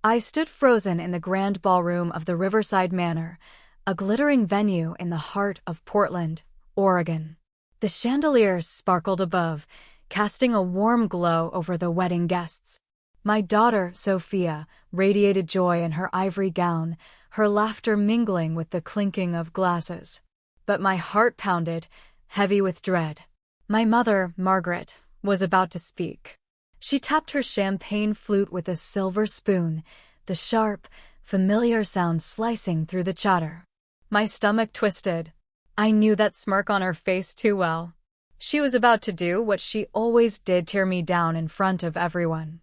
I stood frozen in the grand ballroom of the Riverside Manor, a glittering venue in the heart of Portland, Oregon. The chandeliers sparkled above, casting a warm glow over the wedding guests. My daughter, Sophia, radiated joy in her ivory gown, her laughter mingling with the clinking of glasses. But my heart pounded, heavy with dread. My mother, Margaret, was about to speak. She tapped her champagne flute with a silver spoon, the sharp, familiar sound slicing through the chatter. My stomach twisted. I knew that smirk on her face too well. She was about to do what she always did, tear me down in front of everyone.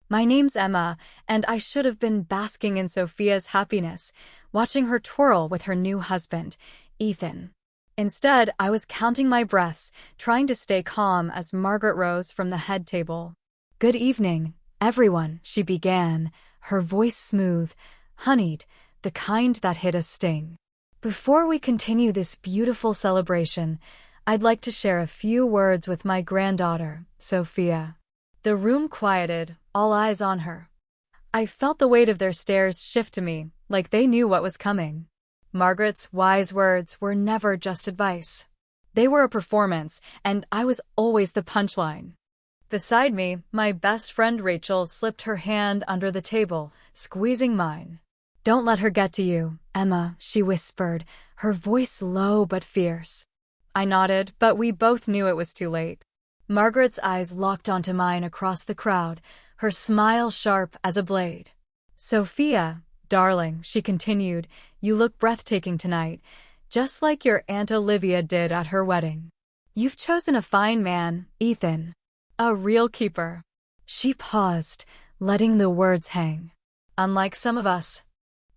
My name's Emma, and I should have been basking in Sophia's happiness, watching her twirl with her new husband, Ethan. Instead, I was counting my breaths, trying to stay calm as Margaret rose from the head table. "Good evening, everyone," she began, her voice smooth, honeyed, the kind that hit a sting. "Before we continue this beautiful celebration, I'd like to share a few words with my granddaughter, Sophia." The room quieted, all eyes on her. I felt the weight of their stares shift to me, like they knew what was coming. Margaret's wise words were never just advice. They were a performance, and I was always the punchline. Beside me, my best friend Rachel slipped her hand under the table, squeezing mine. "Don't let her get to you, Emma," she whispered, her voice low but fierce. I nodded, but we both knew it was too late. Margaret's eyes locked onto mine across the crowd, her smile sharp as a blade. "Sophia, darling," she continued, "you look breathtaking tonight, just like your Aunt Olivia did at her wedding. You've chosen a fine man, Ethan. A real keeper." She paused, letting the words hang. "Unlike some of us."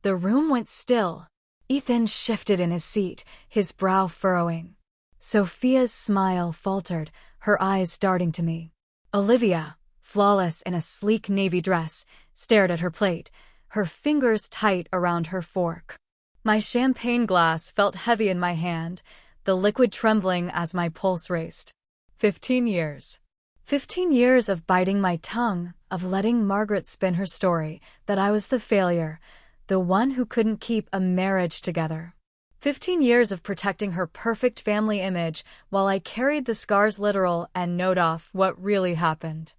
The room went still. Ethan shifted in his seat, his brow furrowing. Sophia's smile faltered, her eyes darting to me. Olivia, flawless in a sleek navy dress, stared at her plate, her fingers tight around her fork. My champagne glass felt heavy in my hand, the liquid trembling as my pulse raced. 15 years. 15 years of biting my tongue, of letting Margaret spin her story, that I was the failure, the one who couldn't keep a marriage together. 15 years of protecting her perfect family image while I carried the scars literal and knowed off what really happened.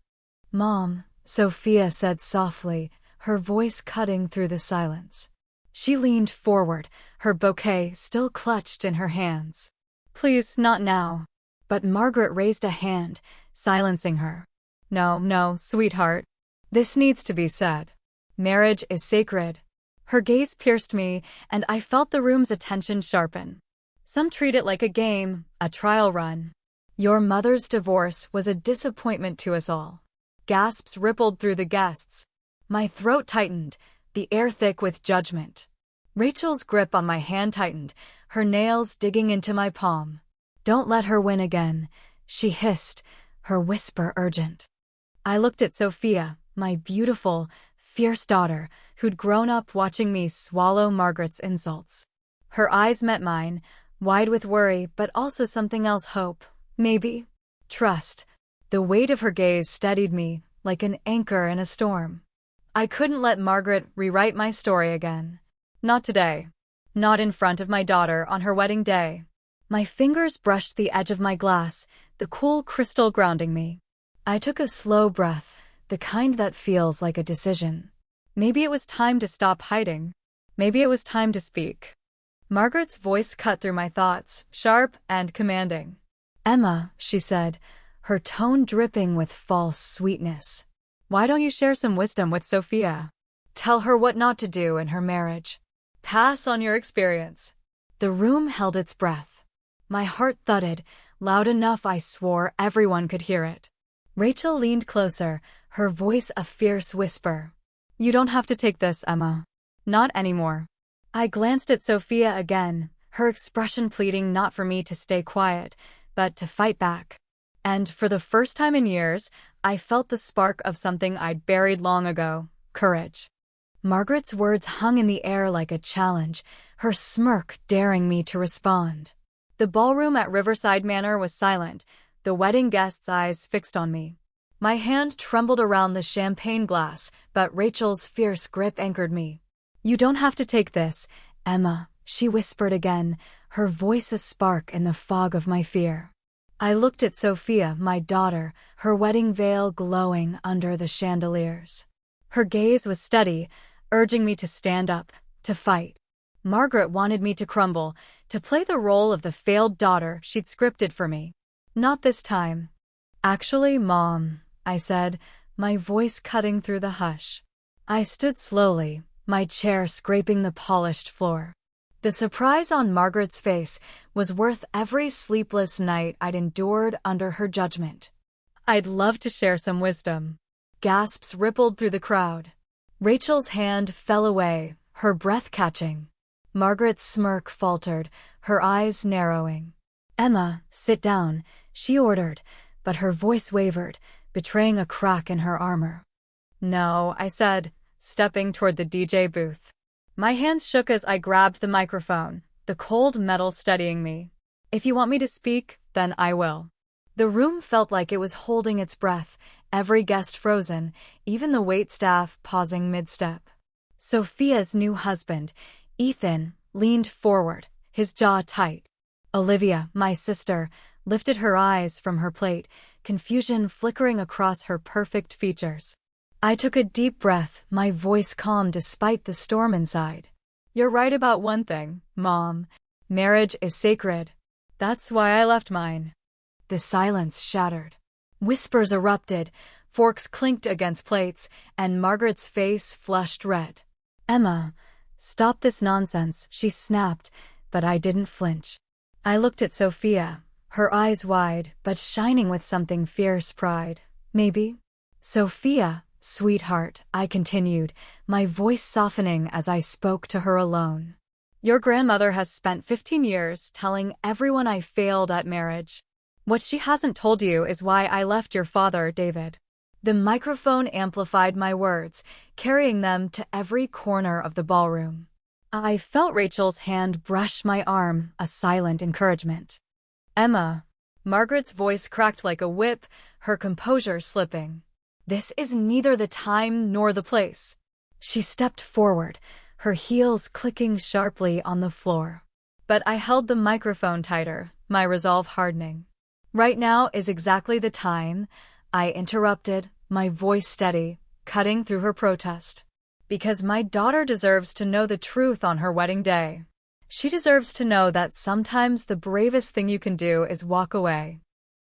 "Mom," Sophia said softly, her voice cutting through the silence. She leaned forward, her bouquet still clutched in her hands. "Please, not now." But Margaret raised a hand, silencing her. No, sweetheart. This needs to be said. Marriage is sacred." Her gaze pierced me, and I felt the room's attention sharpen. "Some treat it like a game, a trial run. Your mother's divorce was a disappointment to us all." Gasps rippled through the guests. My throat tightened, the air thick with judgment. Rachel's grip on my hand tightened, her nails digging into my palm. "Don't let her win again," she hissed, her whisper urgent. I looked at Sophia, my beautiful, fierce daughter, who'd grown up watching me swallow Margaret's insults. Her eyes met mine, wide with worry but also something else, hope, maybe, trust. The weight of her gaze steadied me, like an anchor in a storm. I couldn't let Margaret rewrite my story again. Not today. Not in front of my daughter on her wedding day. My fingers brushed the edge of my glass, the cool crystal grounding me. I took a slow breath, the kind that feels like a decision. Maybe it was time to stop hiding. Maybe it was time to speak. Margaret's voice cut through my thoughts, sharp and commanding. "Emma," she said, her tone dripping with false sweetness. "Why don't you share some wisdom with Sophia? Tell her what not to do in her marriage. Pass on your experience." The room held its breath. My heart thudded, loud enough I swore everyone could hear it. Rachel leaned closer, her voice a fierce whisper. "You don't have to take this, Emma. Not anymore." I glanced at Sophia again, her expression pleading not for me to stay quiet, but to fight back. And for the first time in years, I felt the spark of something I'd buried long ago, courage. Margaret's words hung in the air like a challenge, her smirk daring me to respond. The ballroom at Riverside Manor was silent, the wedding guests' eyes fixed on me. My hand trembled around the champagne glass, but Rachel's fierce grip anchored me. "You don't have to take this, Emma," she whispered again, her voice a spark in the fog of my fear. I looked at Sophia, my daughter, her wedding veil glowing under the chandeliers. Her gaze was steady, urging me to stand up, to fight. Margaret wanted me to crumble, to play the role of the failed daughter she'd scripted for me. "Not this time." "Actually, Mom," I said, my voice cutting through the hush. I stood slowly, my chair scraping the polished floor. The surprise on Margaret's face was worth every sleepless night I'd endured under her judgment. "I'd love to share some wisdom." Gasps rippled through the crowd. Rachel's hand fell away, her breath catching. Margaret's smirk faltered, her eyes narrowing. "Emma, sit down," she ordered, but her voice wavered, betraying a crack in her armor. "No," I said, stepping toward the DJ booth. My hands shook as I grabbed the microphone, the cold metal steadying me. "If you want me to speak, then I will." The room felt like it was holding its breath, every guest frozen, even the waitstaff pausing mid-step. Sophia's new husband, Ethan, leaned forward, his jaw tight. Olivia, my sister, lifted her eyes from her plate, confusion flickering across her perfect features. I took a deep breath, my voice calm despite the storm inside. "You're right about one thing, Mom. Marriage is sacred. That's why I left mine." The silence shattered. Whispers erupted, forks clinked against plates, and Margaret's face flushed red. "Emma, stop this nonsense," she snapped, but I didn't flinch. I looked at Sophia, her eyes wide, but shining with something fierce pride. "Maybe?" "Sophia, sweetheart," I continued, my voice softening as I spoke to her alone. "Your grandmother has spent 15 years telling everyone I failed at marriage. What she hasn't told you is why I left your father, David." The microphone amplified my words, carrying them to every corner of the ballroom. I felt Rachel's hand brush my arm, a silent encouragement. "Emma." Margaret's voice cracked like a whip, her composure slipping. "This is neither the time nor the place." She stepped forward, her heels clicking sharply on the floor. But I held the microphone tighter, my resolve hardening. "Right now is exactly the time," I interrupted, my voice steady, cutting through her protest. "Because my daughter deserves to know the truth on her wedding day. She deserves to know that sometimes the bravest thing you can do is walk away."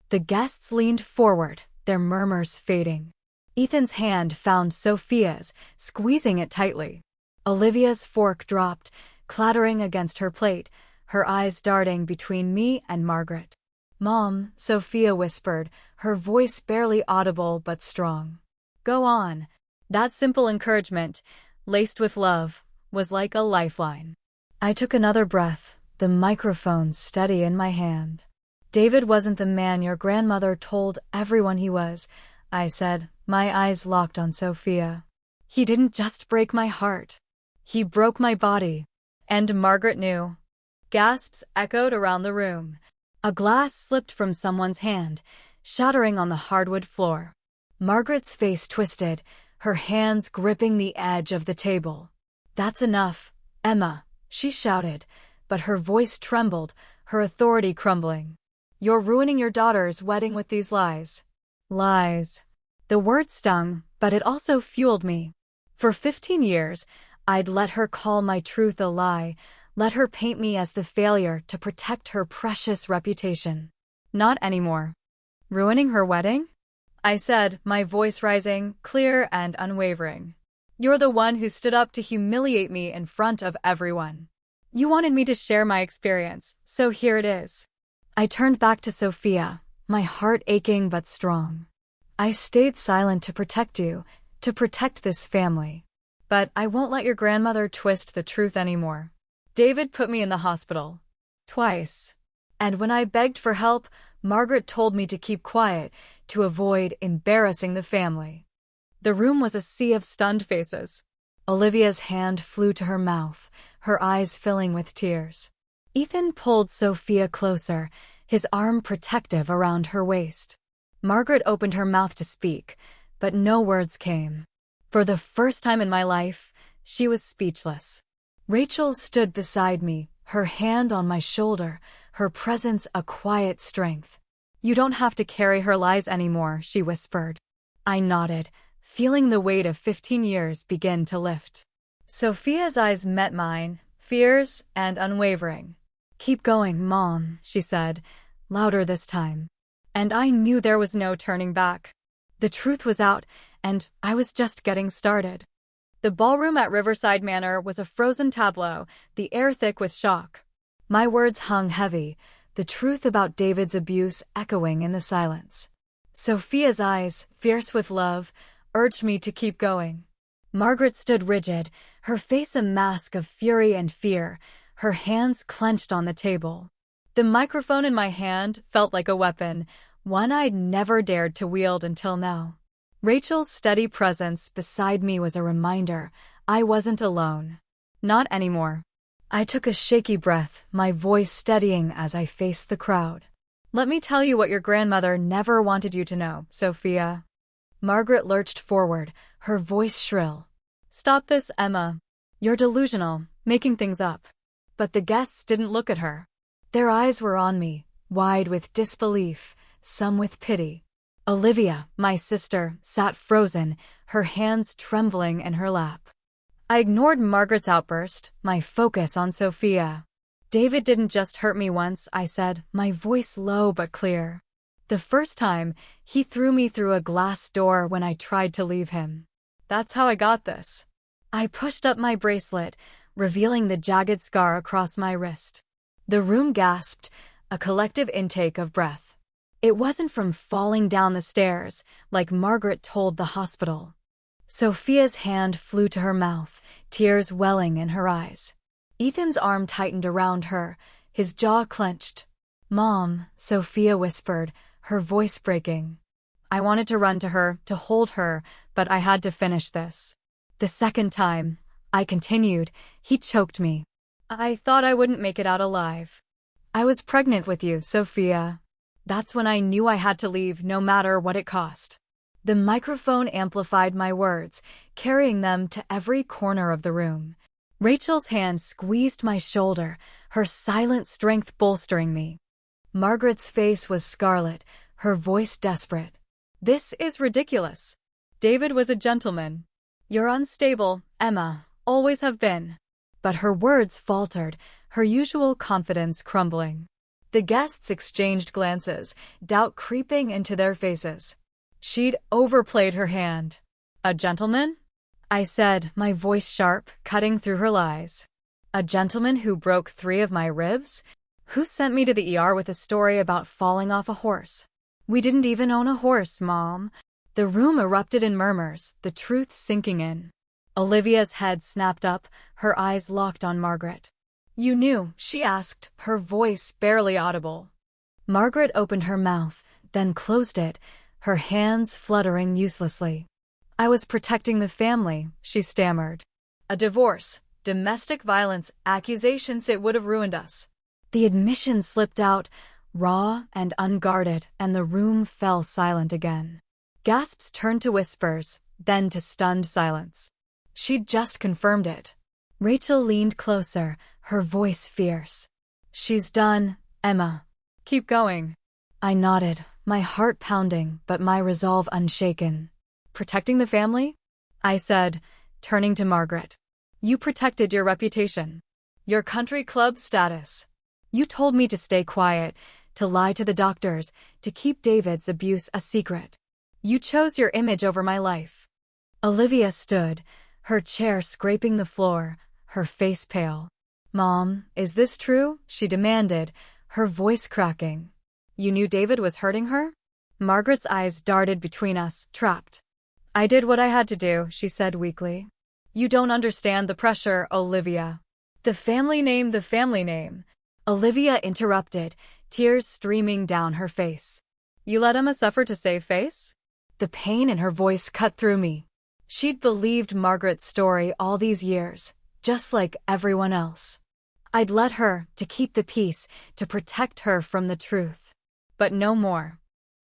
The guests leaned forward, their murmurs fading. Ethan's hand found Sophia's, squeezing it tightly. Olivia's fork dropped, clattering against her plate, her eyes darting between me and Margaret. "Mom," Sophia whispered, her voice barely audible but strong. "Go on." That simple encouragement, laced with love, was like a lifeline. I took another breath, the microphone steady in my hand. "David wasn't the man your grandmother told everyone he was," I said, my eyes locked on Sophia. "He didn't just break my heart. He broke my body." And Margaret knew. Gasps echoed around the room. A glass slipped from someone's hand, shattering on the hardwood floor. Margaret's face twisted, her hands gripping the edge of the table. "That's enough, Emma," she shouted, but her voice trembled, her authority crumbling. "You're ruining your daughter's wedding with these lies." Lies. The word stung, but it also fueled me. For 15 years, I'd let her call my truth a lie, let her paint me as the failure to protect her precious reputation. Not anymore. "Ruining her wedding?" I said, my voice rising, clear and unwavering. "You're the one who stood up to humiliate me in front of everyone. You wanted me to share my experience, so here it is." I turned back to Sophia, my heart aching but strong. "I stayed silent to protect you, to protect this family. But I won't let your grandmother twist the truth anymore. David put me in the hospital. Twice. And when I begged for help, Margaret told me to keep quiet, to avoid embarrassing the family." The room was a sea of stunned faces. Olivia's hand flew to her mouth, her eyes filling with tears. Ethan pulled Sophia closer, his arm protective around her waist. Margaret opened her mouth to speak, but no words came. For the first time in my life, she was speechless. Rachel stood beside me, her hand on my shoulder, her presence a quiet strength. "You don't have to carry her lies anymore," she whispered. I nodded, feeling the weight of 15 years begin to lift. Sophia's eyes met mine, fierce and unwavering. "Keep going, Mom," she said, louder this time. And I knew there was no turning back. The truth was out, and I was just getting started. The ballroom at Riverside Manor was a frozen tableau, the air thick with shock. My words hung heavy, the truth about David's abuse echoing in the silence. Sophia's eyes, fierce with love, urged me to keep going. Margaret stood rigid, her face a mask of fury and fear, her hands clenched on the table. The microphone in my hand felt like a weapon, one I'd never dared to wield until now. Rachel's steady presence beside me was a reminder I wasn't alone. Not anymore. I took a shaky breath, my voice steadying as I faced the crowd. "Let me tell you what your grandmother never wanted you to know, Sophia." Margaret lurched forward, her voice shrill. "Stop this, Emma. You're delusional, making things up." But the guests didn't look at her. Their eyes were on me, wide with disbelief, some with pity. Olivia, my sister, sat frozen, her hands trembling in her lap. I ignored Margaret's outburst, my focus on Sophia. "David didn't just hurt me once," I said, my voice low but clear. "The first time, he threw me through a glass door when I tried to leave him. That's how I got this." I pushed up my bracelet, revealing the jagged scar across my wrist. The room gasped, a collective intake of breath. It wasn't from falling down the stairs, like Margaret told the hospital. Sophia's hand flew to her mouth, tears welling in her eyes. Ethan's arm tightened around her, his jaw clenched. "Mom," Sophia whispered, her voice breaking. I wanted to run to her, to hold her, but I had to finish this. "The second time," I continued, "he choked me. I thought I wouldn't make it out alive. I was pregnant with you, Sophia. That's when I knew I had to leave, no matter what it cost." The microphone amplified my words, carrying them to every corner of the room. Rachel's hand squeezed my shoulder, her silent strength bolstering me. Margaret's face was scarlet, her voice desperate. "This is ridiculous. David was a gentleman. You're unstable, Emma, always have been." But her words faltered, her usual confidence crumbling. The guests exchanged glances, doubt creeping into their faces. She'd overplayed her hand. "A gentleman?" I said, my voice sharp, cutting through her lies. "A gentleman who broke 3 of my ribs? Who sent me to the ER with a story about falling off a horse? We didn't even own a horse, Mom." The room erupted in murmurs, the truth sinking in. Olivia's head snapped up, her eyes locked on Margaret. "You knew?" she asked, her voice barely audible. Margaret opened her mouth, then closed it, her hands fluttering uselessly. "I was protecting the family," she stammered. "A divorce, domestic violence, accusations, it would have ruined us." The admission slipped out, raw and unguarded, and the room fell silent again. Gasps turned to whispers, then to stunned silence. She'd just confirmed it. Rachel leaned closer, her voice fierce. "She's done, Emma. Keep going." I nodded, my heart pounding, but my resolve unshaken. "Protecting the family?" I said, turning to Margaret. "You protected your reputation, your country club status. You told me to stay quiet, to lie to the doctors, to keep David's abuse a secret. You chose your image over my life." Olivia stood, her chair scraping the floor, her face pale. "Mom, is this true?" she demanded, her voice cracking. "You knew David was hurting her?" Margaret's eyes darted between us, trapped. "I did what I had to do," she said weakly. "You don't understand the pressure, Olivia." The family name," Olivia interrupted, tears streaming down her face. "You let Emma suffer to save face?" The pain in her voice cut through me. She'd believed Margaret's story all these years, just like everyone else. I'd let her, to keep the peace, to protect her from the truth. But no more.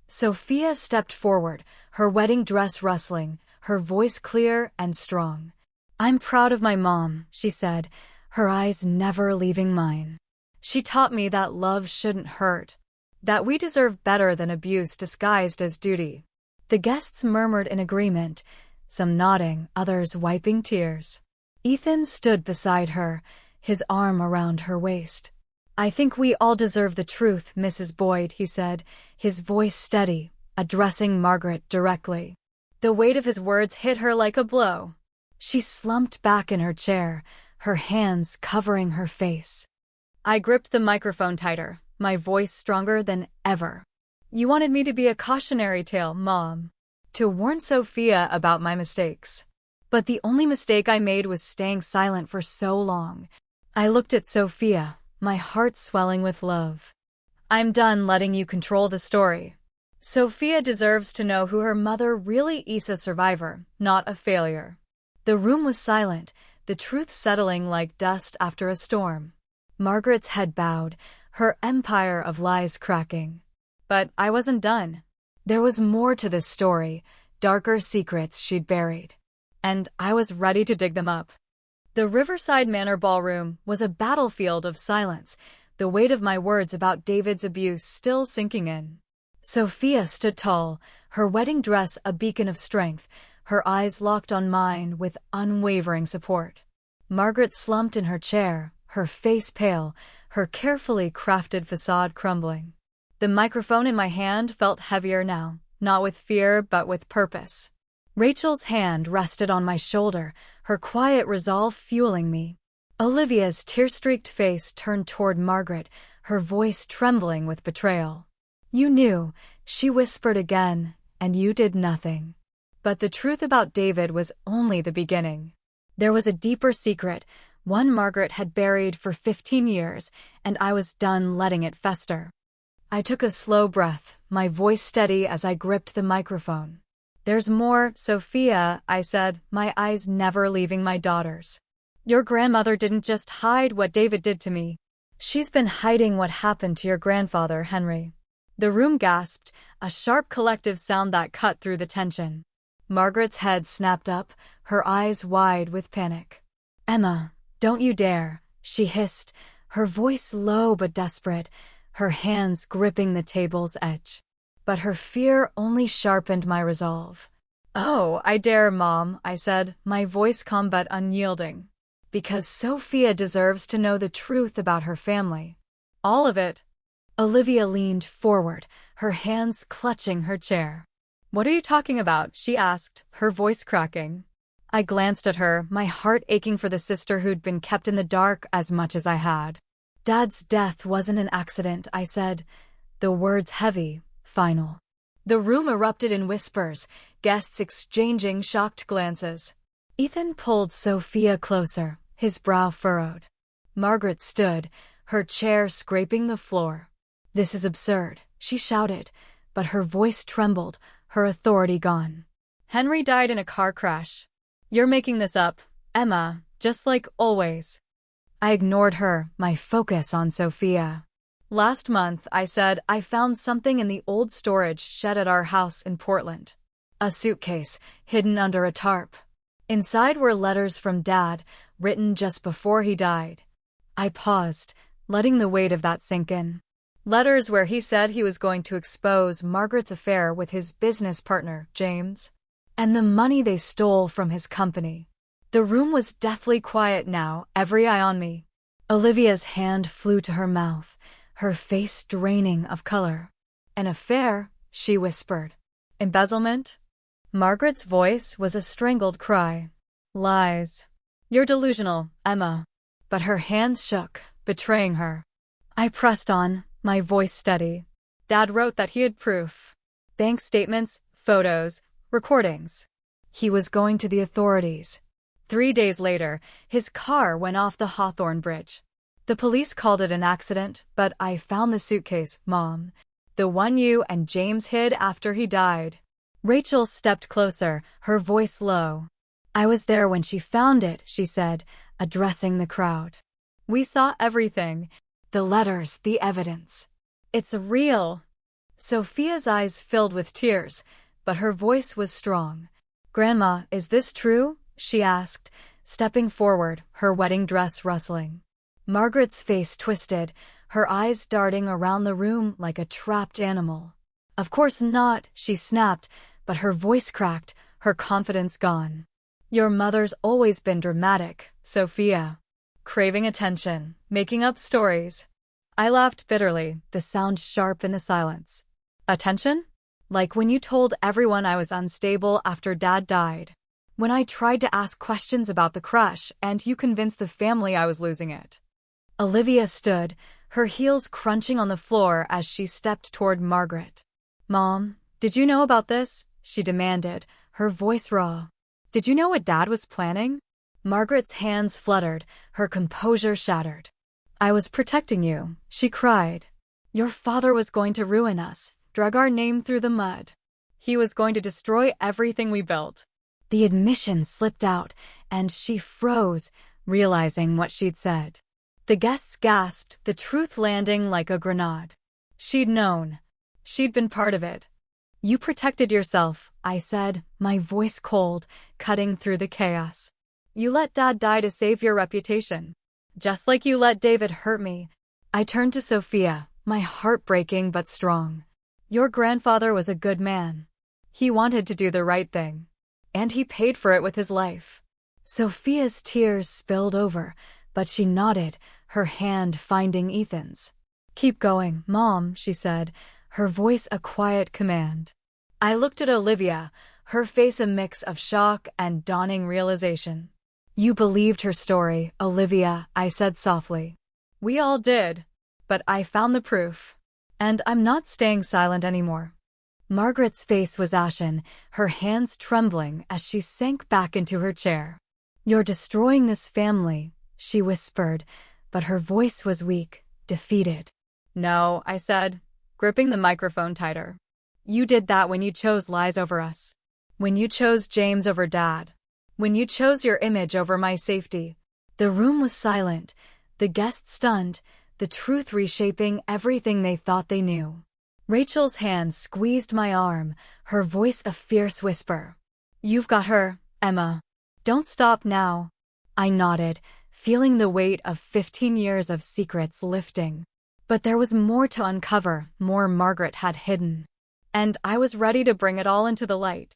Sophia stepped forward, her wedding dress rustling, her voice clear and strong. "I'm proud of my mom," she said, her eyes never leaving mine. "She taught me that love shouldn't hurt, that we deserve better than abuse disguised as duty." The guests murmured in agreement, some nodding, others wiping tears. Ethan stood beside her, his arm around her waist. "I think we all deserve the truth, Mrs. Boyd," he said, his voice steady, addressing Margaret directly. The weight of his words hit her like a blow. She slumped back in her chair, her hands covering her face. I gripped the microphone tighter, my voice stronger than ever. "You wanted me to be a cautionary tale, Mom, to warn Sophia about my mistakes. But the only mistake I made was staying silent for so long." I looked at Sophia, my heart swelling with love. "I'm done letting you control the story. Sophia deserves to know who her mother really is, a survivor, not a failure." The room was silent, the truth settling like dust after a storm. Margaret's head bowed, her empire of lies cracking. But I wasn't done. There was more to this story, darker secrets she'd buried. And I was ready to dig them up. The Riverside Manor ballroom was a battlefield of silence, the weight of my words about David's abuse still sinking in. Sophia stood tall, her wedding dress a beacon of strength, her eyes locked on mine with unwavering support. Margaret slumped in her chair, her face pale, her carefully crafted facade crumbling. The microphone in my hand felt heavier now, not with fear but with purpose. Rachel's hand rested on my shoulder, her quiet resolve fueling me. Olivia's tear-streaked face turned toward Margaret, her voice trembling with betrayal. "You knew," she whispered again, "and you did nothing." But the truth about David was only the beginning. There was a deeper secret, one Margaret had buried for 15 years, and I was done letting it fester. I took a slow breath, my voice steady as I gripped the microphone. "There's more, Sophia," I said, my eyes never leaving my daughter's. "Your grandmother didn't just hide what David did to me. She's been hiding what happened to your grandfather, Henry." The room gasped, a sharp collective sound that cut through the tension. Margaret's head snapped up, her eyes wide with panic. "Emma, don't you dare," she hissed, her voice low but desperate, her hands gripping the table's edge. But her fear only sharpened my resolve. "Oh, I dare, Mom," I said, my voice calm but unyielding. "Because Sophia deserves to know the truth about her family. All of it." Olivia leaned forward, her hands clutching her chair. "What are you talking about?" she asked, her voice cracking. I glanced at her, my heart aching for the sister who'd been kept in the dark as much as I had. "Dad's death wasn't an accident," I said, the words heavy, final. The room erupted in whispers, guests exchanging shocked glances. Ethan pulled Sophia closer, his brow furrowed. Margaret stood, her chair scraping the floor. "This is absurd," she shouted, but her voice trembled, her authority gone. "Henry died in a car crash. You're making this up, Emma, just like always." I ignored her, my focus on Sophia. "Last month," I said, "I found something in the old storage shed at our house in Portland. A suitcase, hidden under a tarp. Inside were letters from Dad, written just before he died." I paused, letting the weight of that sink in. Letters where he said he was going to expose Margaret's affair with his business partner, James, and the money they stole from his company. The room was deathly quiet now, every eye on me. Olivia's hand flew to her mouth, her face draining of color. "An affair," she whispered. "Embezzlement?" Margaret's voice was a strangled cry. "Lies. You're delusional, Emma." But her hands shook, betraying her. I pressed on, my voice steady. "Dad wrote that he had proof. Bank statements, photos, recordings. He was going to the authorities. 3 days later, his car went off the Hawthorne Bridge. The police called it an accident, but I found the suitcase, Mom. The one you and James hid after he died." Rachel stepped closer, her voice low. "I was there when she found it," she said, addressing the crowd. "We saw everything. The letters, the evidence. It's real." Sophia's eyes filled with tears, but her voice was strong. "Grandma, is this true?" she asked, stepping forward, her wedding dress rustling. Margaret's face twisted, her eyes darting around the room like a trapped animal. "Of course not," she snapped, but her voice cracked, her confidence gone. "Your mother's always been dramatic, Sophia. Craving attention, making up stories." I laughed bitterly, the sound sharp in the silence. "Attention? Like when you told everyone I was unstable after Dad died. When I tried to ask questions about the crush and you convinced the family I was losing it." Olivia stood, her heels crunching on the floor as she stepped toward Margaret. "Mom, did you know about this?" she demanded, her voice raw. "Did you know what Dad was planning?" Margaret's hands fluttered, her composure shattered. "I was protecting you," she cried. "Your father was going to ruin us, drag our name through the mud. He was going to destroy everything we built." The admission slipped out, and she froze, realizing what she'd said. The guests gasped, the truth landing like a grenade. She'd known. She'd been part of it. "You protected yourself," I said, my voice cold, cutting through the chaos. "You let Dad die to save your reputation. Just like you let David hurt me." I turned to Sophia, my heart breaking but strong. "Your grandfather was a good man. He wanted to do the right thing. And he paid for it with his life." Sophia's tears spilled over, but she nodded, her hand finding Ethan's. "Keep going, Mom," she said, her voice a quiet command. I looked at Olivia, her face a mix of shock and dawning realization. "You believed her story, Olivia," I said softly. "We all did. But I found the proof. And I'm not staying silent anymore." Margaret's face was ashen, her hands trembling as she sank back into her chair. "You're destroying this family," she whispered, but her voice was weak, defeated. "No," I said, gripping the microphone tighter. "You did that when you chose lies over us. When you chose James over Dad. When you chose your image over my safety." The room was silent, the guests stunned, the truth reshaping everything they thought they knew. Rachel's hand squeezed my arm, her voice a fierce whisper. "You've got her, Emma. Don't stop now." I nodded, feeling the weight of 15 years of secrets lifting. But there was more to uncover, more Margaret had hidden. And I was ready to bring it all into the light.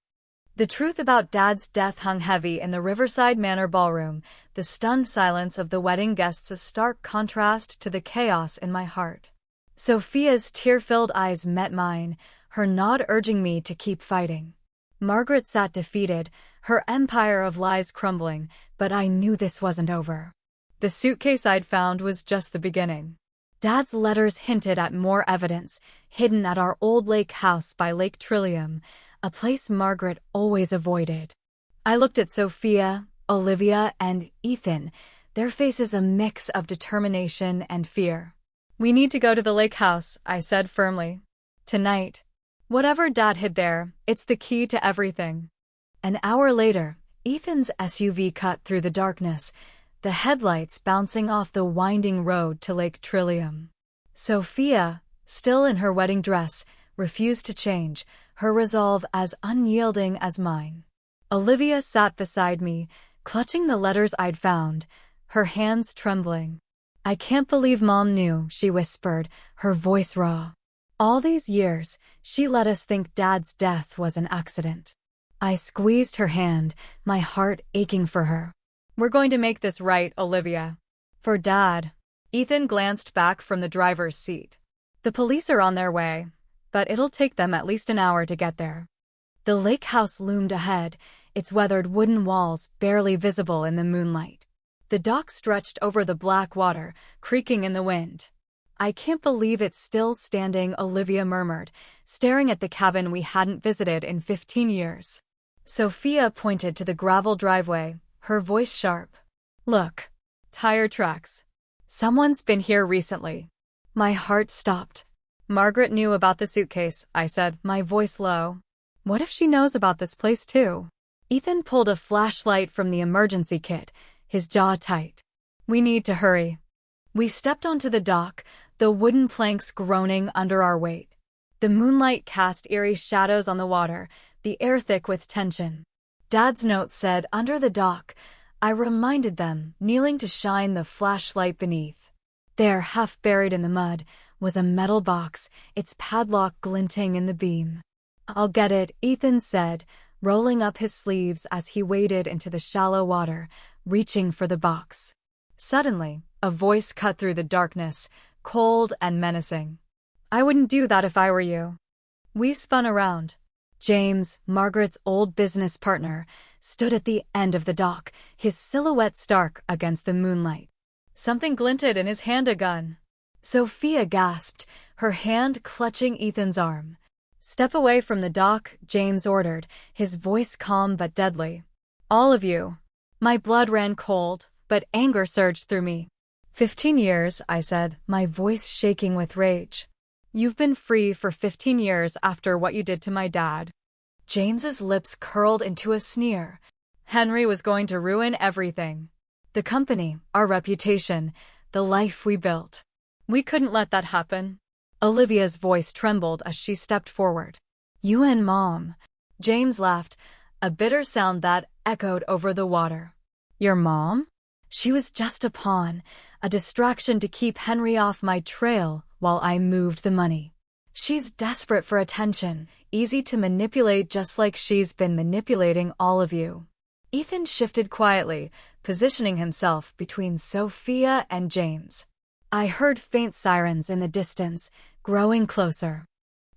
The truth about Dad's death hung heavy in the Riverside Manor ballroom, the stunned silence of the wedding guests a stark contrast to the chaos in my heart. Sophia's tear-filled eyes met mine, her nod urging me to keep fighting. Margaret sat defeated, her empire of lies crumbling, but I knew this wasn't over. The suitcase I'd found was just the beginning. Dad's letters hinted at more evidence, hidden at our old lake house by Lake Trillium, a place Margaret always avoided. I looked at Sophia, Olivia, and Ethan, their faces a mix of determination and fear. "We need to go to the lake house," I said firmly. "Tonight. Whatever Dad hid there, it's the key to everything." An hour later, Ethan's SUV cut through the darkness, the headlights bouncing off the winding road to Lake Trillium. Sophia, still in her wedding dress, refused to change, her resolve as unyielding as mine. Olivia sat beside me, clutching the letters I'd found, her hands trembling. "I can't believe Mom knew," she whispered, her voice raw. "All these years, she let us think Dad's death was an accident." I squeezed her hand, my heart aching for her. "We're going to make this right, Olivia. For Dad." Ethan glanced back from the driver's seat. "The police are on their way, but it'll take them at least an hour to get there." The lake house loomed ahead, its weathered wooden walls barely visible in the moonlight. The dock stretched over the black water, creaking in the wind. "I can't believe it's still standing," Olivia murmured, staring at the cabin we hadn't visited in 15 years. Sophia pointed to the gravel driveway, her voice sharp. "Look. Tire tracks. Someone's been here recently." My heart stopped. "Margaret knew about the suitcase," I said, my voice low. "What if she knows about this place too?" Ethan pulled a flashlight from the emergency kit, his jaw tight. "We need to hurry." We stepped onto the dock, the wooden planks groaning under our weight. The moonlight cast eerie shadows on the water, the air thick with tension. Dad's note said, "Under the dock." I reminded them, kneeling to shine the flashlight beneath. There, half buried in the mud, was a metal box, its padlock glinting in the beam. "I'll get it," Ethan said, rolling up his sleeves as he waded into the shallow water, reaching for the box. Suddenly, a voice cut through the darkness, cold and menacing. "I wouldn't do that if I were you." We spun around. James, Margaret's old business partner, stood at the end of the dock, his silhouette stark against the moonlight. Something glinted in his hand, a gun. Sophia gasped, her hand clutching Ethan's arm. "Step away from the dock," James ordered, his voice calm but deadly. "All of you." My blood ran cold, but anger surged through me. 15 years, I said, my voice shaking with rage. "You've been free for 15 years after what you did to my dad." James's lips curled into a sneer. Henry was going to ruin everything. The company, our reputation, the life we built. We couldn't let that happen. Olivia's voice trembled as she stepped forward. "You and Mom." James laughed, a bitter sound that echoed over the water. "Your mom?" "She was just a pawn, a distraction to keep Henry off my trail while I moved the money. She's desperate for attention, easy to manipulate just like she's been manipulating all of you." Ethan shifted quietly, positioning himself between Sophia and James. I heard faint sirens in the distance, growing closer.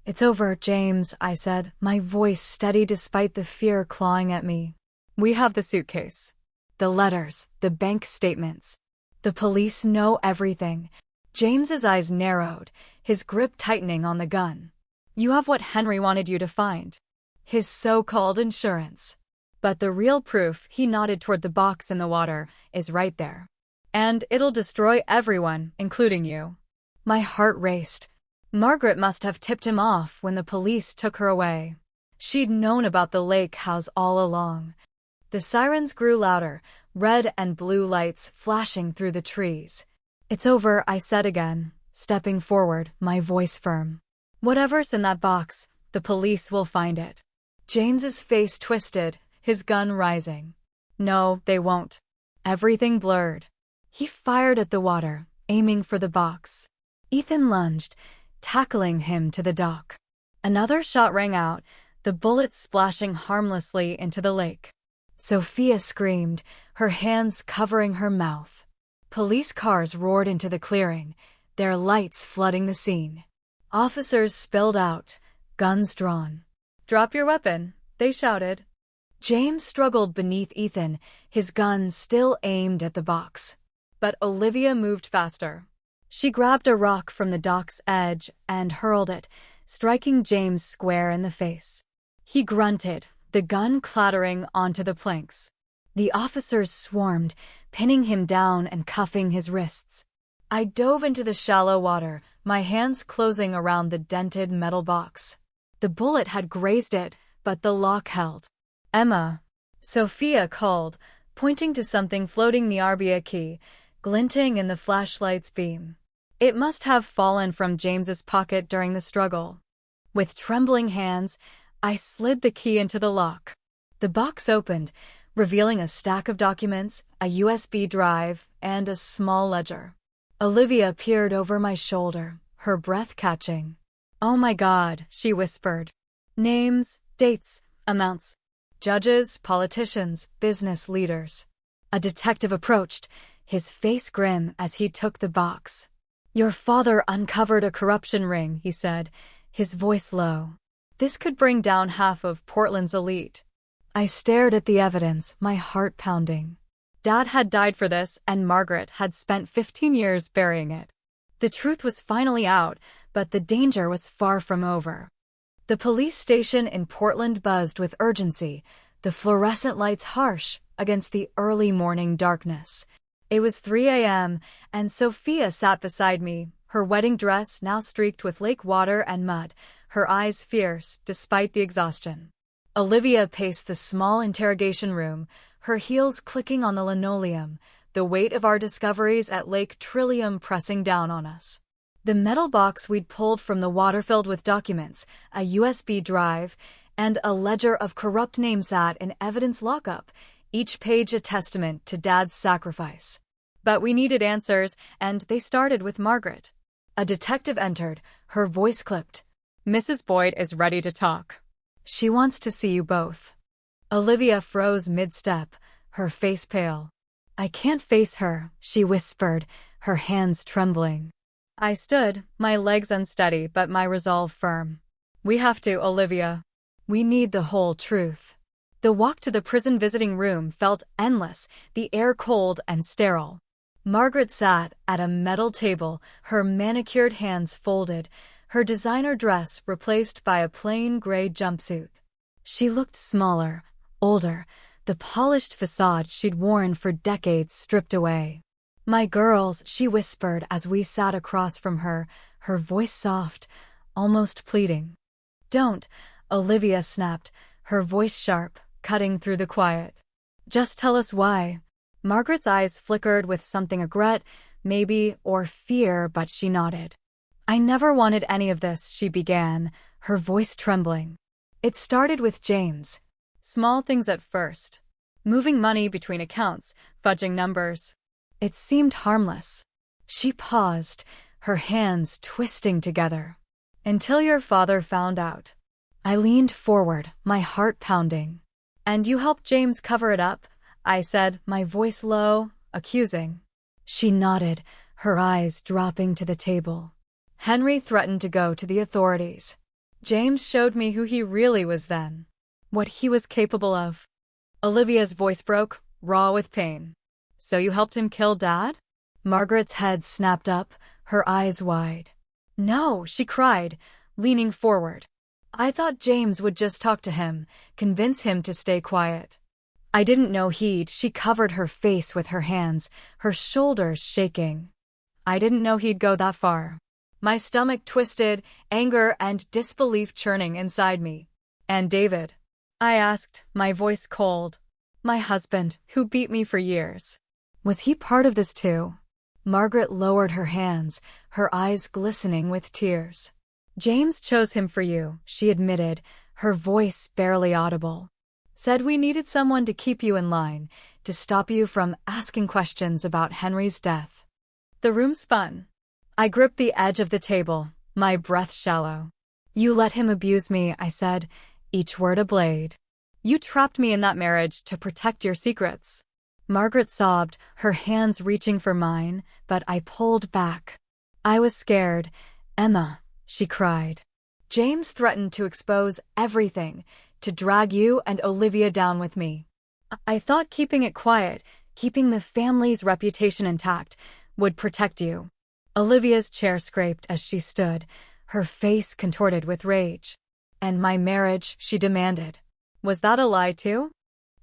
"It's over, James," I said, my voice steady despite the fear clawing at me. "We have the suitcase. The letters, the bank statements. The police know everything." James's eyes narrowed, his grip tightening on the gun. "You have what Henry wanted you to find. His so-called insurance. But the real proof," he nodded toward the box in the water, "is right there. And it'll destroy everyone, including you." My heart raced. Margaret must have tipped him off when the police took her away. She'd known about the lake house all along. The sirens grew louder, red and blue lights flashing through the trees. "It's over," I said again, stepping forward, my voice firm. "Whatever's in that box, the police will find it." James's face twisted, his gun rising. "No, they won't." Everything blurred. He fired at the water, aiming for the box. Ethan lunged, tackling him to the dock. Another shot rang out, the bullet splashing harmlessly into the lake. Sophia screamed, her hands covering her mouth. Police cars roared into the clearing, their lights flooding the scene. Officers spilled out, guns drawn. "Drop your weapon," they shouted. James struggled beneath Ethan, his gun still aimed at the box. But Olivia moved faster. She grabbed a rock from the dock's edge and hurled it, striking James square in the face. He grunted, the gun clattering onto the planks. The officers swarmed, pinning him down and cuffing his wrists. I dove into the shallow water, my hands closing around the dented metal box. The bullet had grazed it, but the lock held. "Emma," Sophia called, pointing to something floating near a key, glinting in the flashlight's beam. It must have fallen from James's pocket during the struggle. With trembling hands, I slid the key into the lock. The box opened, revealing a stack of documents, a USB drive, and a small ledger. Olivia peered over my shoulder, her breath catching. "Oh my God," she whispered. "Names, dates, amounts. Judges, politicians, business leaders." A detective approached, his face grim as he took the box. "Your father uncovered a corruption ring," he said, his voice low. "This could bring down half of Portland's elite." I stared at the evidence, my heart pounding. Dad had died for this, and Margaret had spent 15 years burying it. The truth was finally out, but the danger was far from over. The police station in Portland buzzed with urgency, the fluorescent lights harsh against the early morning darkness. It was 3 a.m., and Sophia sat beside me, her wedding dress now streaked with lake water and mud, her eyes fierce despite the exhaustion. Olivia paced the small interrogation room, her heels clicking on the linoleum, the weight of our discoveries at Lake Trillium pressing down on us. The metal box we'd pulled from the water filled with documents, a USB drive, and a ledger of corrupt names sat in evidence lockup, each page a testament to Dad's sacrifice. But we needed answers, and they started with Margaret. A detective entered, her voice clipped. "Mrs. Boyd is ready to talk. She wants to see you both." Olivia froze mid-step, her face pale. "I can't face her," she whispered, her hands trembling. I stood, my legs unsteady but my resolve firm. "We have to, Olivia. We need the whole truth." The walk to the prison visiting room felt endless, the air cold and sterile. Margaret sat at a metal table, her manicured hands folded, her designer dress replaced by a plain gray jumpsuit. She looked smaller, older, the polished facade she'd worn for decades stripped away. "My girls," she whispered as we sat across from her, her voice soft, almost pleading. "Don't," Olivia snapped, her voice sharp, cutting through the quiet. "Just tell us why." Margaret's eyes flickered with something regret, maybe, or fear, but she nodded. "I never wanted any of this," she began, her voice trembling. "It started with James. Small things at first. Moving money between accounts, fudging numbers. It seemed harmless." She paused, her hands twisting together. "Until your father found out." I leaned forward, my heart pounding. "And you helped James cover it up?" I said, my voice low, accusing. She nodded, her eyes dropping to the table. "Henry threatened to go to the authorities. James showed me who he really was then. What he was capable of." Olivia's voice broke, raw with pain. "So you helped him kill Dad?" Margaret's head snapped up, her eyes wide. "No," she cried, leaning forward. "I thought James would just talk to him, convince him to stay quiet. I didn't know he'd." She covered her face with her hands, her shoulders shaking. "I didn't know he'd go that far." My stomach twisted, anger and disbelief churning inside me. "And David?" I asked, my voice cold. "My husband, who beat me for years. Was he part of this too?" Margaret lowered her hands, her eyes glistening with tears. "James chose him for you," she admitted, her voice barely audible. "Said we needed someone to keep you in line, to stop you from asking questions about Henry's death." The room spun. I gripped the edge of the table, my breath shallow. "You let him abuse me," I said, each word a blade. "You trapped me in that marriage to protect your secrets." Margaret sobbed, her hands reaching for mine, but I pulled back. "I was scared, Emma," she cried. "James threatened to expose everything, to drag you and Olivia down with me. I thought keeping it quiet, keeping the family's reputation intact, would protect you." Olivia's chair scraped as she stood, her face contorted with rage. "And my marriage," she demanded. "Was that a lie too?"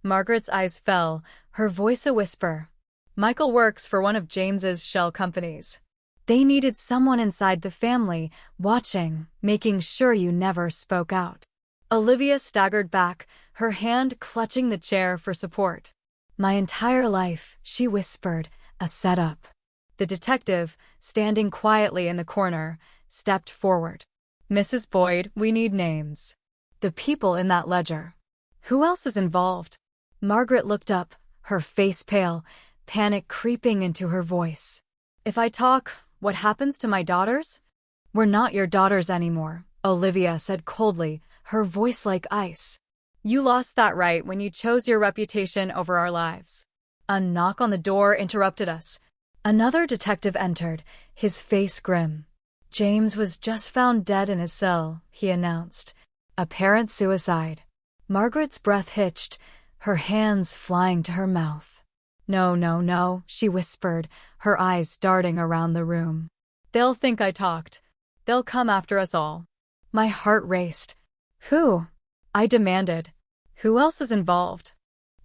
Margaret's eyes fell, her voice a whisper. "Michael works for one of James's shell companies. They needed someone inside the family, watching, making sure you never spoke out." Olivia staggered back, her hand clutching the chair for support. "My entire life," she whispered, "a setup." The detective, standing quietly in the corner, stepped forward. "Mrs. Boyd, we need names. The people in that ledger. Who else is involved?" Margaret looked up, her face pale, panic creeping into her voice. "If I talk, what happens to my daughters?" "We're not your daughters anymore," Olivia said coldly, her voice like ice. "You lost that right when you chose your reputation over our lives." A knock on the door interrupted us. Another detective entered, his face grim. "James was just found dead in his cell," he announced. "Apparent suicide." Margaret's breath hitched, her hands flying to her mouth. "No, no, no," she whispered, her eyes darting around the room. "They'll think I talked. They'll come after us all." My heart raced. "Who?" I demanded. "Who else is involved?"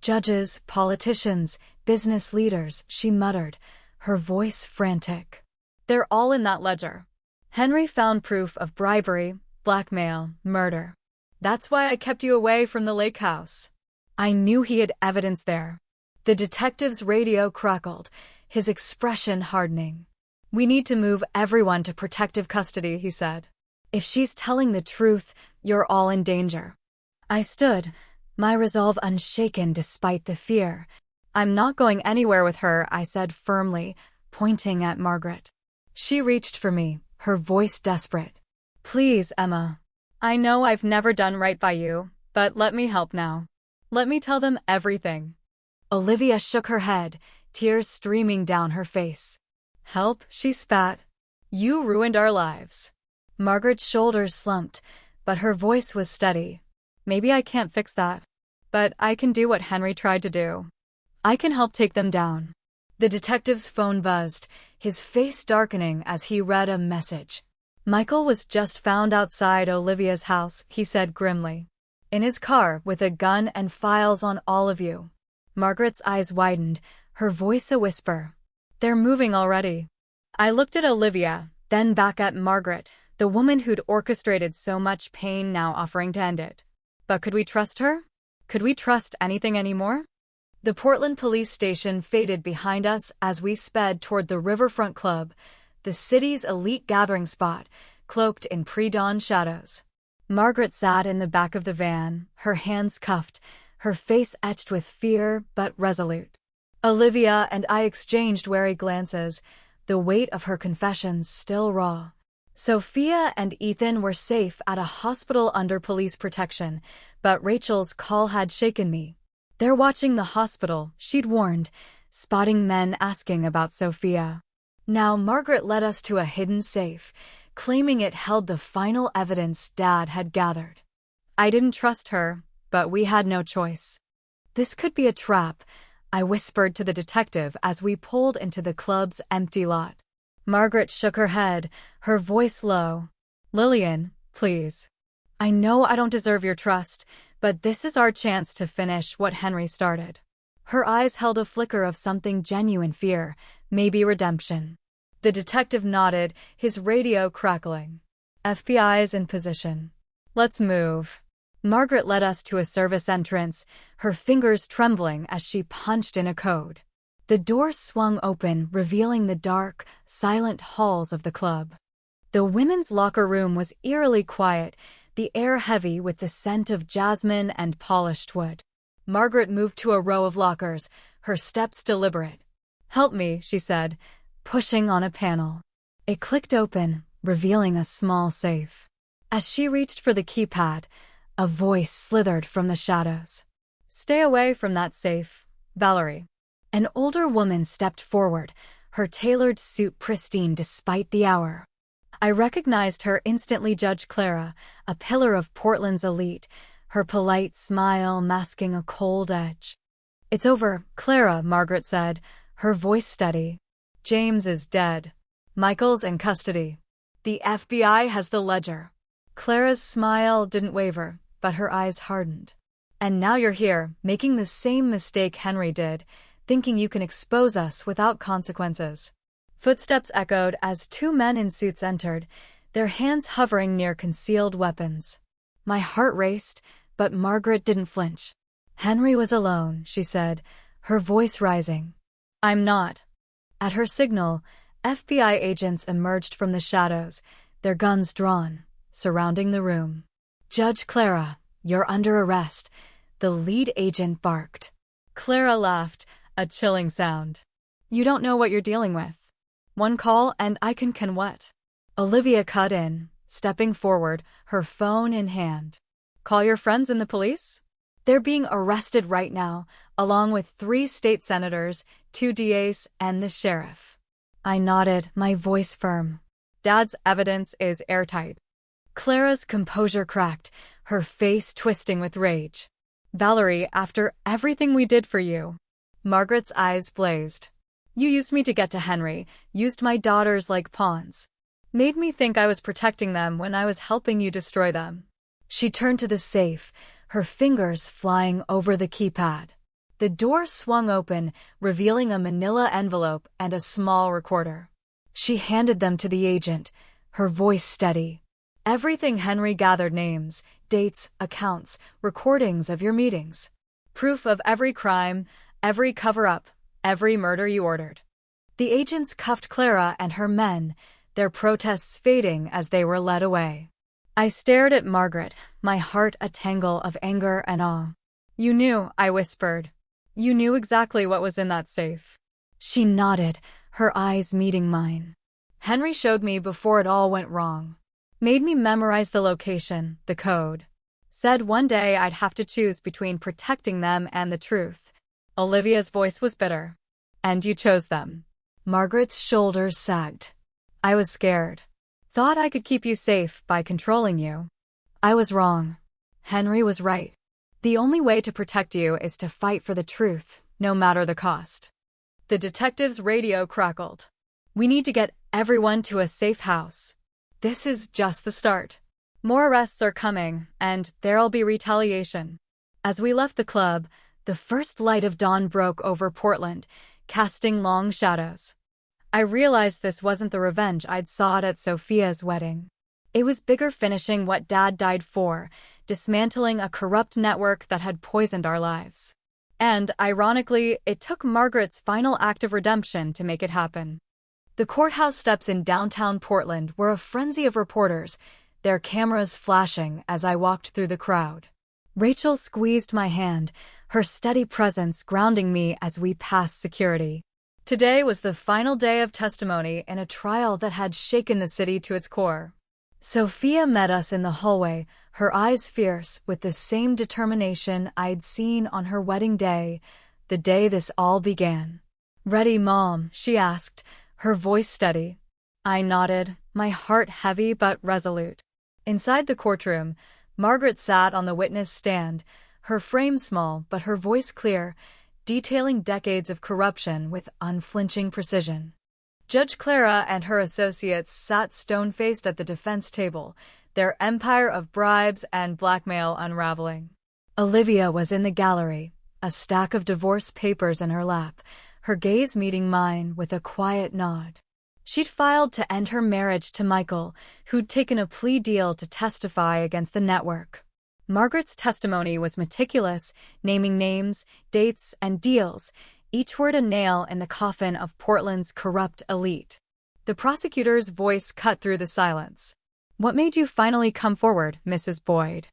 "Judges, politicians, business leaders," she muttered, her voice frantic. "They're all in that ledger. Henry found proof of bribery, blackmail, murder. That's why I kept you away from the lake house. I knew he had evidence there." The detective's radio crackled, his expression hardening. We need to move everyone to protective custody, he said. If she's telling the truth, you're all in danger. I stood, my resolve unshaken despite the fear. I'm not going anywhere with her, I said firmly, pointing at Margaret. She reached for me, her voice desperate. Please, Emma. I know I've never done right by you, but let me help now. Let me tell them everything. Olivia shook her head, tears streaming down her face. Help, she spat. You ruined our lives. Margaret's shoulders slumped, but her voice was steady. Maybe I can't fix that. But I can do what Henry tried to do. I can help take them down. The detective's phone buzzed, his face darkening as he read a message. Michael was just found outside Olivia's house, he said grimly. In his car, with a gun and files on all of you. Margaret's eyes widened, her voice a whisper. They're moving already. I looked at Olivia, then back at Margaret, the woman who'd orchestrated so much pain now offering to end it. But could we trust her? Could we trust anything anymore? The Portland police station faded behind us as we sped toward the Riverfront Club, the city's elite gathering spot, cloaked in pre-dawn shadows. Margaret sat in the back of the van, her hands cuffed, her face etched with fear but resolute. Olivia and I exchanged wary glances, the weight of her confessions still raw. Sophia and Ethan were safe at a hospital under police protection, but Rachel's call had shaken me. They're watching the hospital, she'd warned, spotting men asking about Sophia. Now Margaret led us to a hidden safe, claiming it held the final evidence Dad had gathered. I didn't trust her, but we had no choice. This could be a trap, I whispered to the detective as we pulled into the club's empty lot. Margaret shook her head, her voice low. Lillian, please. I know I don't deserve your trust, but this is our chance to finish what Henry started. Her eyes held a flicker of something genuine fear, maybe redemption. The detective nodded, his radio crackling. FBI's in position. Let's move. Margaret led us to a service entrance, her fingers trembling as she punched in a code. The door swung open, revealing the dark, silent halls of the club. The women's locker room was eerily quiet, the air heavy with the scent of jasmine and polished wood. Margaret moved to a row of lockers, her steps deliberate. Help me, she said, pushing on a panel. It clicked open, revealing a small safe. As she reached for the keypad, a voice slithered from the shadows. Stay away from that safe, Valerie. An older woman stepped forward, her tailored suit pristine despite the hour. I recognized her instantly. Judge Clara, a pillar of Portland's elite, her polite smile masking a cold edge. It's over, Clara, Margaret said, her voice steady. James is dead. Michael's in custody. The FBI has the ledger. Clara's smile didn't waver, but her eyes hardened. And now you're here, making the same mistake Henry did, thinking you can expose us without consequences. Footsteps echoed as two men in suits entered, their hands hovering near concealed weapons. My heart raced, but Margaret didn't flinch. Henry was alone, she said, her voice rising. I'm not. At her signal, FBI agents emerged from the shadows, their guns drawn, surrounding the room. Judge Clara, you're under arrest, the lead agent barked. Clara laughed, a chilling sound. You don't know what you're dealing with. One call and I can what? Olivia cut in, stepping forward, her phone in hand. Call your friends in the police? They're being arrested right now, along with 3 state senators, 2 DAs, and the sheriff. I nodded, my voice firm. Dad's evidence is airtight. Clara's composure cracked, her face twisting with rage. Valerie, after everything we did for you. Margaret's eyes blazed. You used me to get to Henry, used my daughters like pawns. Made me think I was protecting them when I was helping you destroy them. She turned to the safe, her fingers flying over the keypad. The door swung open, revealing a manila envelope and a small recorder. She handed them to the agent, her voice steady. Everything Henry gathered: names, dates, accounts, recordings of your meetings. Proof of every crime, every cover-up, every murder you ordered. The agents cuffed Clara and her men, their protests fading as they were led away. I stared at Margaret, my heart a tangle of anger and awe. "You knew," I whispered. "You knew exactly what was in that safe." She nodded, her eyes meeting mine. "Henry showed me before it all went wrong. Made me memorize the location, the code. Said one day I'd have to choose between protecting them and the truth." Olivia's voice was bitter. "And you chose them." Margaret's shoulders sagged. "I was scared. Thought I could keep you safe by controlling you. I was wrong. Henry was right. The only way to protect you is to fight for the truth, no matter the cost." The detective's radio crackled. "We need to get everyone to a safe house. This is just the start. More arrests are coming, and there'll be retaliation." As we left the club, the first light of dawn broke over Portland, casting long shadows. I realized this wasn't the revenge I'd sought at Sophia's wedding. It was bigger, finishing what Dad died for, dismantling a corrupt network that had poisoned our lives. And, ironically, it took Margaret's final act of redemption to make it happen. The courthouse steps in downtown Portland were a frenzy of reporters, their cameras flashing as I walked through the crowd. Rachel squeezed my hand, her steady presence grounding me as we passed security. Today was the final day of testimony in a trial that had shaken the city to its core. Sophia met us in the hallway, her eyes fierce with the same determination I'd seen on her wedding day, the day this all began. "Ready, Mom?" she asked, her voice steady. I nodded, my heart heavy but resolute. Inside the courtroom, Margaret sat on the witness stand, her frame small but her voice clear, detailing decades of corruption with unflinching precision. Judge Clara and her associates sat stone-faced at the defense table, their empire of bribes and blackmail unraveling. Olivia was in the gallery, a stack of divorce papers in her lap, her gaze meeting mine with a quiet nod. She'd filed to end her marriage to Michael, who'd taken a plea deal to testify against the network. Margaret's testimony was meticulous, naming names, dates, and deals, each word a nail in the coffin of Portland's corrupt elite. The prosecutor's voice cut through the silence. "What made you finally come forward, Mrs. Boyd?"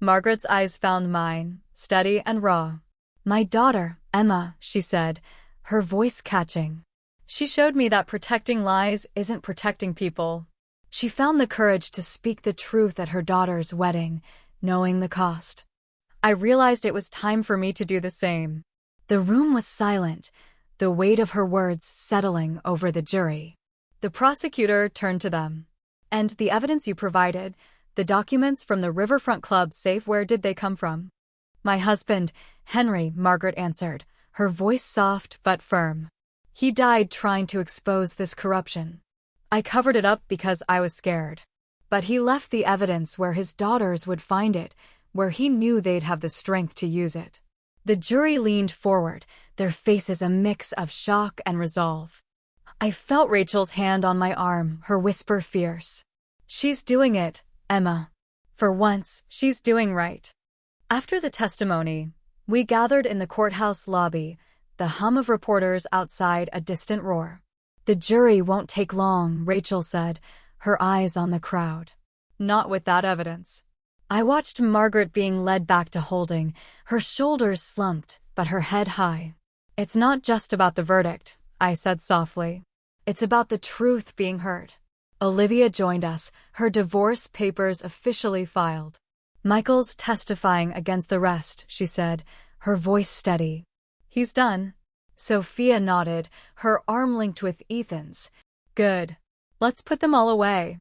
Margaret's eyes found mine, steady and raw. "My daughter, Emma," she said, her voice catching. "She showed me that protecting lies isn't protecting people." She found the courage to speak the truth at her daughter's wedding, knowing the cost. I realized it was time for me to do the same. The room was silent, the weight of her words settling over the jury. The prosecutor turned to them. "And the evidence you provided, the documents from the Riverfront Club safe, where did they come from?" "My husband, Henry," Margaret answered, her voice soft but firm. "He died trying to expose this corruption. I covered it up because I was scared. But he left the evidence where his daughters would find it, where he knew they'd have the strength to use it." The jury leaned forward, their faces a mix of shock and resolve. I felt Rachel's hand on my arm, her whisper fierce. "She's doing it, Emma. For once, she's doing right." After the testimony, we gathered in the courthouse lobby, the hum of reporters outside a distant roar. "The jury won't take long," Rachel said, her eyes on the crowd. "Not with that evidence." I watched Margaret being led back to holding, her shoulders slumped, but her head high. "It's not just about the verdict," I said softly. "It's about the truth being heard." Olivia joined us, her divorce papers officially filed. "Michael's testifying against the rest," she said, her voice steady. "He's done." Sophia nodded, her arm linked with Ethan's. "Good. Let's put them all away."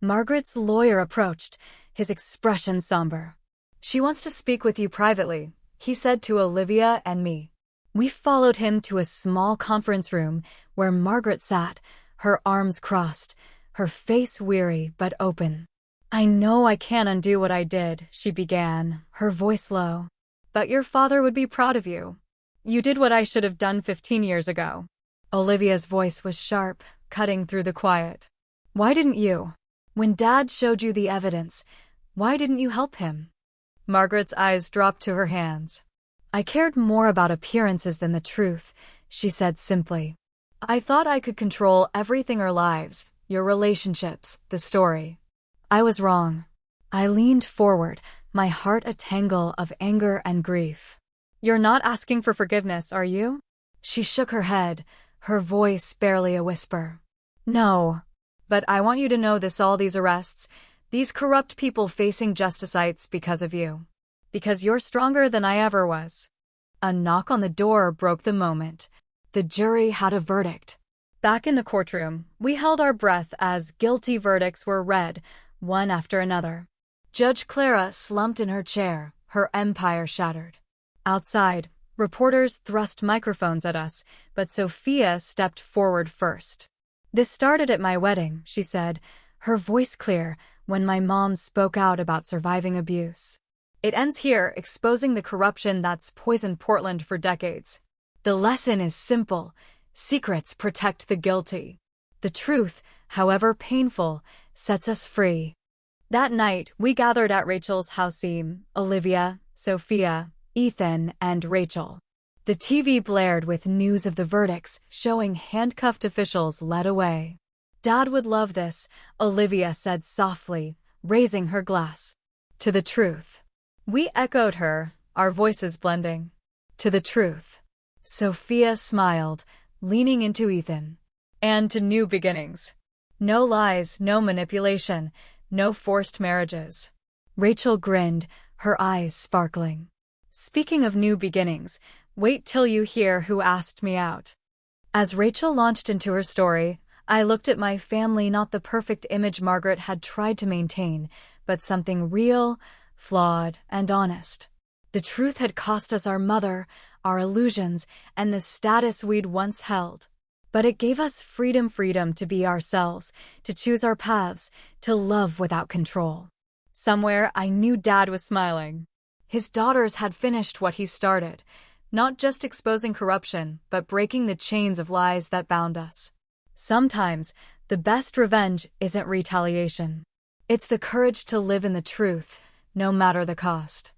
Margaret's lawyer approached, his expression somber. "She wants to speak with you privately," he said to Olivia and me. We followed him to a small conference room where Margaret sat, her arms crossed, her face weary but open. "I know I can't undo what I did," she began, her voice low. "But your father would be proud of you. You did what I should have done 15 years ago." Olivia's voice was sharp, cutting through the quiet. "Why didn't you? When Dad showed you the evidence, why didn't you help him?" Margaret's eyes dropped to her hands. "I cared more about appearances than the truth," she said simply. I thought I could control everything: our lives, your relationships, the story. I was wrong. I leaned forward, my heart a tangle of anger and grief. You're not asking for forgiveness, are you? She shook her head, her voice barely a whisper. No. But I want you to know this: all these arrests, these corrupt people facing justicites because of you. Because you're stronger than I ever was. A knock on the door broke the moment. The jury had a verdict. Back in the courtroom, we held our breath as guilty verdicts were read, one after another. Judge Clara slumped in her chair, her empire shattered. Outside, reporters thrust microphones at us, but Sophia stepped forward first. This started at my wedding, she said, her voice clear, when my mom spoke out about surviving abuse. It ends here, exposing the corruption that's poisoned Portland for decades. The lesson is simple: secrets protect the guilty. The truth, however painful, sets us free. That night, we gathered at Rachel's house: Olivia, Sophia, Ethan, and Rachel. The TV blared with news of the verdicts, showing handcuffed officials led away. Dad would love this, Olivia said softly, raising her glass. To the truth. We echoed her, our voices blending. To the truth. Sophia smiled, leaning into Ethan. And to new beginnings. No lies, no manipulation, no forced marriages. Rachel grinned, her eyes sparkling. Speaking of new beginnings, wait till you hear who asked me out. As Rachel launched into her story, I looked at my family, not the perfect image Margaret had tried to maintain, but something real, flawed, and honest. The truth had cost us our mother, our illusions, and the status we'd once held. But it gave us freedom to be ourselves, to choose our paths, to love without control. Somewhere, I knew Dad was smiling. His daughters had finished what he started, not just exposing corruption, but breaking the chains of lies that bound us. Sometimes, the best revenge isn't retaliation. It's the courage to live in the truth, no matter the cost.